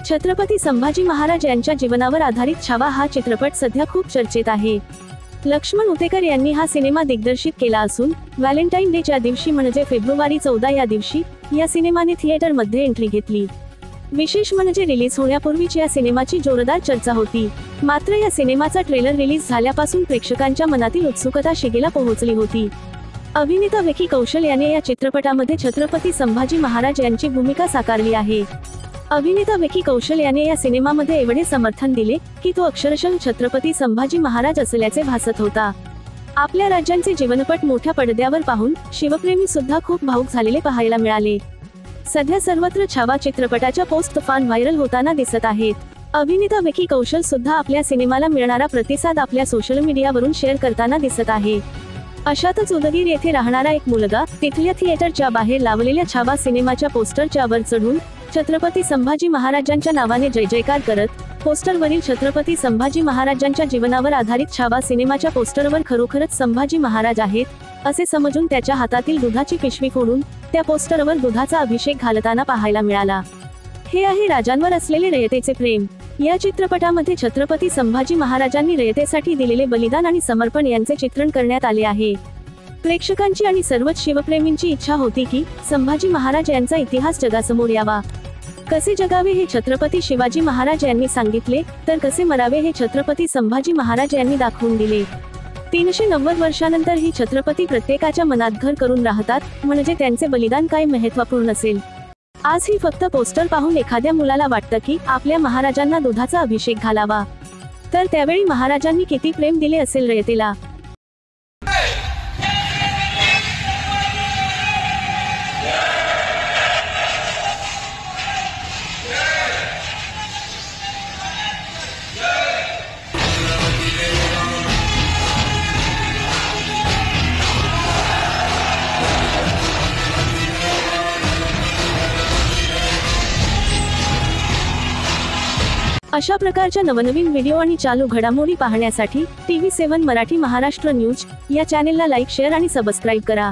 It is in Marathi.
छत्रपती संभाजी महाराज यांच्या जीवनावर आधारित छावा हा चित्रपट सध्या खूप चर्चेत आहे। लक्ष्मण उतेकर यांनी हा सिनेमा दिग्दर्शित केला असून व्हॅलेंटाईन डेच्या दिवशी म्हणजे फेब्रुवारी 14 या दिवशी या सिनेमाने थिएटरमध्ये एंट्री घेतली। विशेष म्हणजे रिलीज होण्यापूर्वीच या सिनेमाची जोरदार चर्चा होती। मात्र या सिनेमाचा ट्रेलर रिलीज झाल्यापासून प्रेक्षकांच्या मनातील उत्सुकता शिगेला पोहोचली होती। अभिनेता विकी कौशल याने या चित्रपटामध्ये छत्रपती संभाजी महाराज यांची भूमिका साकारली आहे। अभिनेता विकी कौशल याने या सिनेमामध्ये एवढे समर्थन दिले की तो अक्षरशः छत्रपती संभाजी महाराज असल्याचे भासत होता। आपल्या राज्यांचे जीवनपट मोठ्या पडद्यावर पाहून शिवप्रेमी सुद्धा खूप भावुक झालेले पाहायला मिळाले। सध्या सर्वत्र छावा चित्रपटाच्या पोस्ट तुफान व्हायरल होताना दिसत आहेत। अभिनेता विकी कौशल सुद्धा आपल्या सिनेमाला मिळणारा प्रतिसाद आपल्या सोशल मीडियावरून शेअर करताना दिसत आहे। अशातच उदगीर येथे राहणारा एक मुलगा तिथल्या थिएटरच्या बाहेर लावलेल्या छावा सिनेमाच्या पोस्टरच्या वर चढून छत्रपती संभाजी महाराजांच्या नावाने जय जयकार करत पोस्टरवरील छत्रपती संभाजी महाराजांच्या जीवनावर आधारित छावा सिनेमाच्या पोस्टरवर खरोखरच संभाजी महाराज आहेत असे समजून त्याच्या हातातील दुधाची पिशवी फोडून त्या पोस्टरवर दुधाचा अभिषेक घालताना पाहायला मिळाला। हे आहे राजांवर असलेले रयतेचे प्रेम। या चित्रपटामध्ये छत्रपती संभाजी महाराजांनी रयतेसाठी दिलेले बलिदान आणि समर्पण यांचे चित्रण करण्यात आले आहे। प्रेक्षकांची आणि सर्वच शिवप्रेमींची इच्छा होती की संभाजी महाराज यांचा इतिहास जगासमोर यावा। कसे जगावे हे छत्रपती शिवाजी महाराज यांनी सांगितले तर कसे मरावे हे छत्रपती संभाजी महाराज यांनी दाखवून दिले। 390 वर्षानंतर ही छत्रपती प्रत्येकाच्या मनात घर करून राहतात, म्हणजे त्यांचे बलिदान काय महत्त्वपूर्ण असेल। आज ही फक्त पोस्टर पाहून एखाद्या मुलाला वाटतं की आपल्या महाराजांना दुधाचा अभिषेक घालावा, तर त्यावेळी महाराजांनी किती प्रेम दिले असेल रयतेला। अशा प्रकारच्या नवनवीन व्हिडिओ आणि चालू घडामोडी पाहण्यासाठी TV7 मराठी महाराष्ट्र न्यूज या चॅनेलला लाईक, शेअर आणि सबस्क्राईब करा।